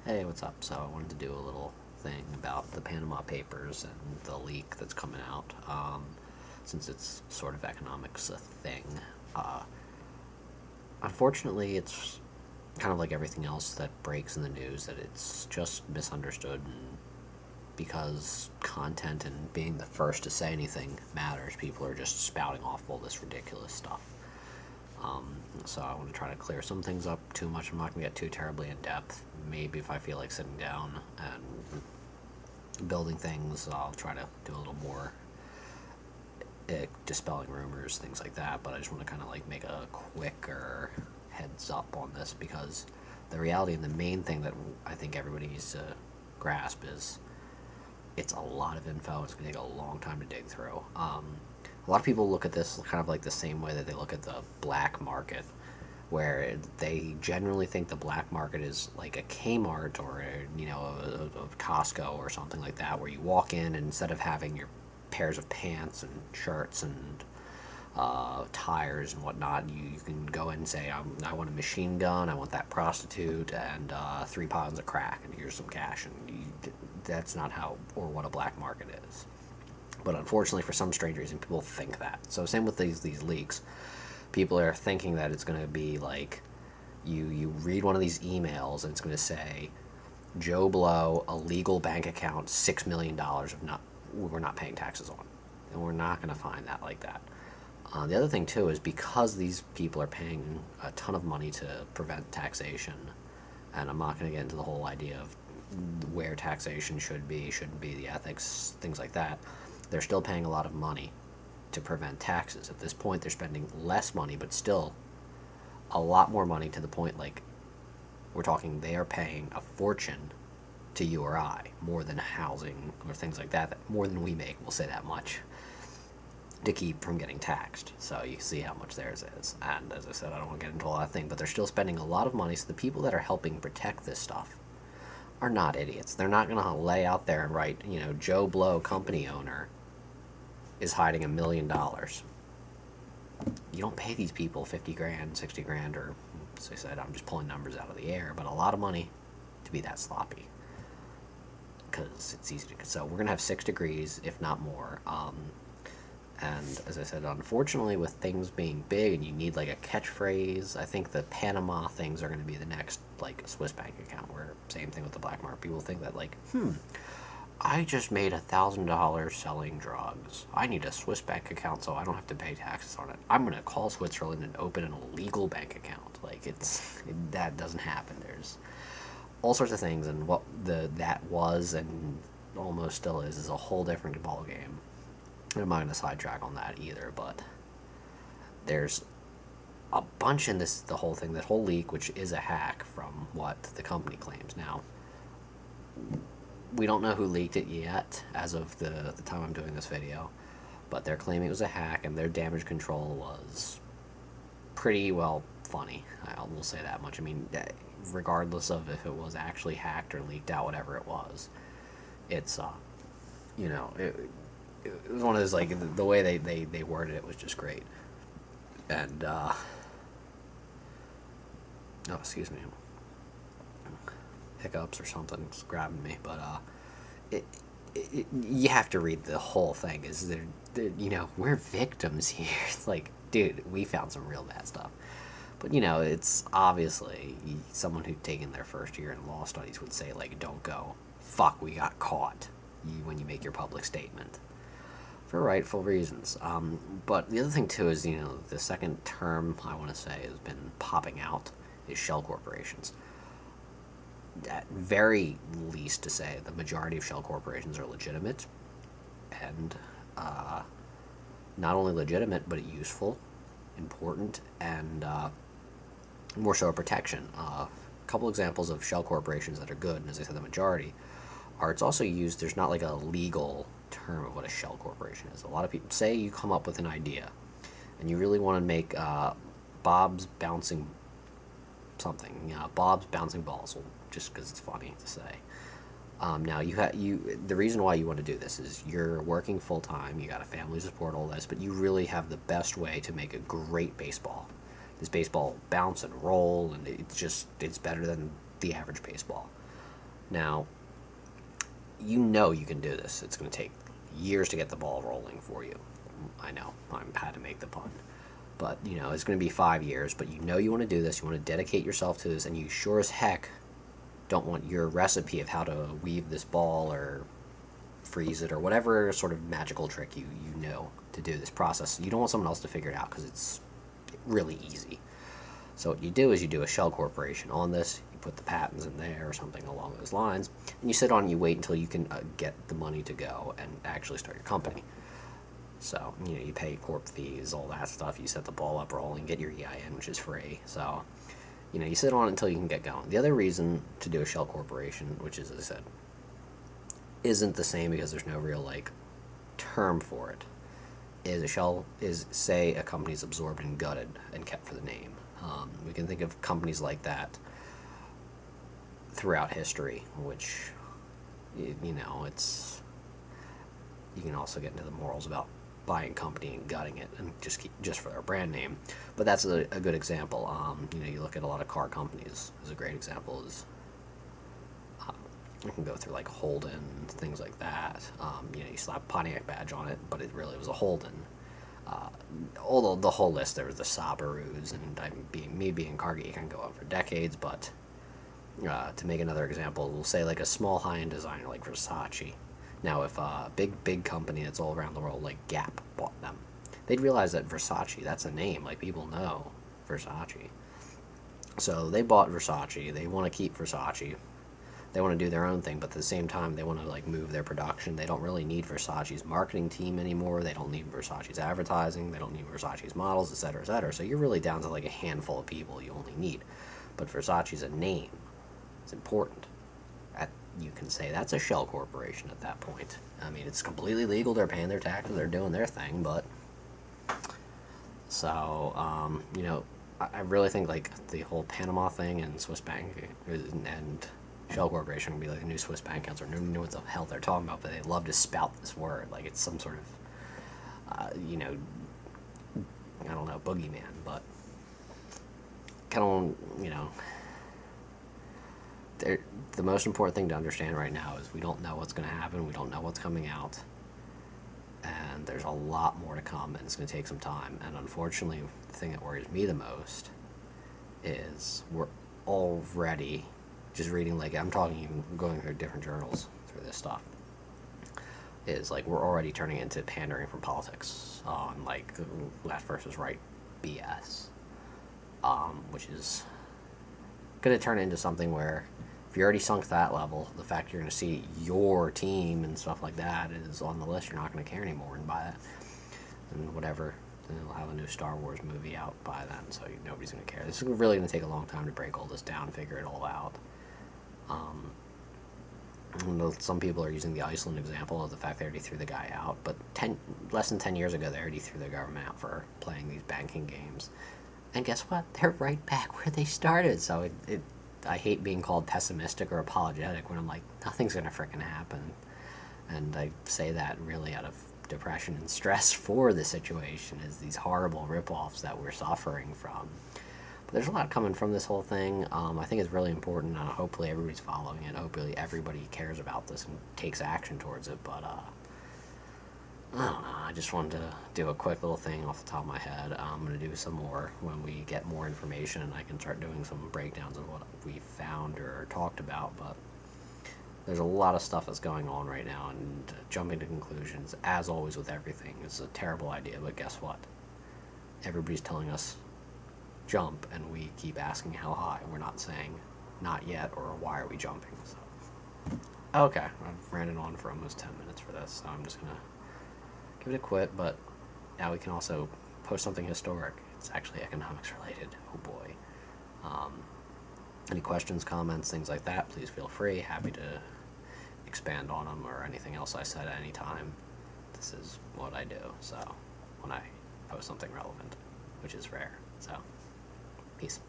Hey, what's up? So I wanted to do a little thing about the Panama Papers and the leak that's coming out. Since it's sort of economics a thing. Uh, Unfortunately, it's kind of like everything else that breaks in the news, that it's just misunderstood, and because content and being the first to say anything matters, people are just spouting off all this ridiculous stuff. So I want to try to clear some things up. Too much, I'm not going to get too terribly in depth. Maybe if I feel like sitting down and building things, I'll try to do a little more dispelling rumors, things like that. But I just want to kind of like make a quicker heads up on this, because the reality and the main thing that I think everybody needs to grasp is it's a lot of info. It's going to take a long time to dig through. A lot of people look at this kind of like the same way that they look at the black market, where they generally think the black market is like a Kmart or a Costco or something like that, where you walk in and instead of having your pairs of pants and shirts and tires and whatnot, you can go in and say, I want a machine gun, I want that prostitute, and 3 pounds of crack, and here's some cash. And that's not how or what a black market is. But unfortunately, for some strange reason, people think that. So same with these leaks. People are thinking that it's going to be like you read one of these emails and it's going to say Joe Blow, a legal bank account, $6 million of we're not paying taxes on, and we're not going to find that like that. The other thing too is because these people are paying a ton of money to prevent taxation, and I'm not going to get into the whole idea of where taxation should be, shouldn't be, the ethics, things like that. They're still paying a lot of money to prevent taxes. At this point, they're spending less money, but still a lot more money, to the point like we're talking they are paying a fortune to you or I, more than housing or things like that, more than we make, we'll say that much, to keep from getting taxed. So you see how much theirs is. And as I said, I don't want to get into all that thing, but they're still spending a lot of money. So the people that are helping protect this stuff are not idiots. They're not going to lay out there and write, Joe Blow, company owner, is hiding $1 million. You don't pay these people 50 grand, 60 grand, or, as I said, I'm just pulling numbers out of the air, but a lot of money to be that sloppy. Because it's easy to. So we're going to have 6 degrees, if not more. And as I said, unfortunately, with things being big and you need like a catchphrase, I think the Panama things are going to be the next like Swiss bank account. Where same thing with the black market. People think that like, I just made $1,000 selling drugs. I need a Swiss bank account so I don't have to pay taxes on it. I'm going to call Switzerland and open an illegal bank account. Like that doesn't happen. There's all sorts of things, and what that was and almost still is a whole different ball game. I'm not going to sidetrack on that either, but there's a bunch in the whole thing, that whole leak, which is a hack from what the company claims. Now, we don't know who leaked it yet, as of the time I'm doing this video, but they're claiming it was a hack, and their damage control was pretty, well, funny. I will say that much. I mean, regardless of if it was actually hacked or leaked out, whatever it was, it's, it was one of those, like, the way they worded it was just great. And, oh, excuse me, hiccups or something's grabbing me, but, you have to read the whole thing. We're victims here. It's like, dude, we found some real bad stuff. But, it's obviously someone who'd taken their first year in law studies would say, like, don't go, fuck, we got caught, when you make your public statement. For rightful reasons. But the other thing, too, is, the second term, I want to say, has been popping out is shell corporations. At very least to say, the majority of shell corporations are legitimate, and not only legitimate, but useful, important, and more so a protection. A couple examples of shell corporations that are good, and as I said, the majority, are it's also used, there's not like a legal term of what a shell corporation is. A lot of people say you come up with an idea and you really want to make Bob's bouncing something, Bob's bouncing balls, just because it's funny to say. Now the reason why you want to do this is you're working full time, you got a family to support, all this, but you really have the best way to make a great baseball. This baseball bounce and roll, and it's better than the average baseball. Now, you know you can do this. It's going to take years to get the ball rolling for you. I know, I had to make the pun. But, it's going to be 5 years, but you know you want to do this, you want to dedicate yourself to this, and you sure as heck don't want your recipe of how to weave this ball or freeze it or whatever sort of magical trick you know to do this process. You don't want someone else to figure it out because it's really easy. So what you do is you do a shell corporation on this, you put the patents in there or something along those lines, and you sit on and you wait until you can get the money to go and actually start your company. So, you pay corp fees, all that stuff, you set the ball up rolling, get your EIN, which is free. So, you sit on it until you can get going. The other reason to do a shell corporation, which is, as I said, isn't the same because there's no real, term for it, is a shell is, say, a company's absorbed and gutted and kept for the name. We can think of companies like that throughout history, which, it's, you can also get into the morals about buying a company and gutting it and just for their brand name. But that's a good example. You look at a lot of car companies as a great example. Is you can go through Holden, things like that. You slap a Pontiac badge on it, but it really was a Holden. Although the whole list, there was the Subarus, and being car geek, I can go on for decades. But to make another example, we'll say a small high-end designer like Versace. Now, if a big company that's all around the world, like Gap, bought them, they'd realize that Versace, that's a name. People know Versace. So they bought Versace. They want to keep Versace. They want to do their own thing, but at the same time, they want to move their production. They don't really need Versace's marketing team anymore. They don't need Versace's advertising. They don't need Versace's models, etc., etc. So you're really down to a handful of people you only need. But Versace's a name. It's important. You can say that's a shell corporation at that point. I mean, it's completely legal. They're paying their taxes. They're doing their thing. But so, I really think the whole Panama thing and Swiss bank and shell corporation would be a new Swiss bank accounts, or no one knows what the hell they're talking about, but they love to spout this word it's some sort of I don't know, boogeyman. But kind of the most important thing to understand right now is we don't know what's going to happen. We don't know what's coming out. And there's a lot more to come, and it's going to take some time. And unfortunately, the thing that worries me the most is we're already just reading, I'm talking even going through different journals through this stuff, is we're already turning into pandering from politics on left versus right BS, which is going to turn into something where if you're already sunk to that level, the fact you're going to see your team and stuff like that is on the list, you're not going to care anymore and buy it. And whatever, then they'll have a new Star Wars movie out by then, so nobody's going to care. This is really going to take a long time to break all this down, figure it all out. Some people are using the Iceland example of the fact they already threw the guy out, but less than 10 years ago, they already threw the government out for playing these banking games. And guess what? They're right back where they started. So I hate being called pessimistic or apologetic when I'm nothing's going to frickin' happen. And I say that really out of depression and stress for the situation, is these horrible ripoffs that we're suffering from. But there's a lot coming from this whole thing. I think it's really important. Hopefully everybody's following it. Hopefully everybody cares about this and takes action towards it. But I don't know, I just wanted to do a quick little thing off the top of my head. I'm going to do some more when we get more information, and I can start doing some breakdowns of what we found or talked about. But there's a lot of stuff that's going on right now, and jumping to conclusions, as always with everything, is a terrible idea. But guess what? Everybody's telling us jump, and we keep asking how high. We're not saying not yet or why are we jumping. So, okay, I've ran it on for almost 10 minutes for this, so I'm just going to give it a quit. But now we can also post something historic. It's actually economics related. Oh boy. Any questions, comments, things like that, please feel free. Happy to expand on them, or anything else I said at any time. This is what I do, so when I post something relevant, which is rare. So, peace.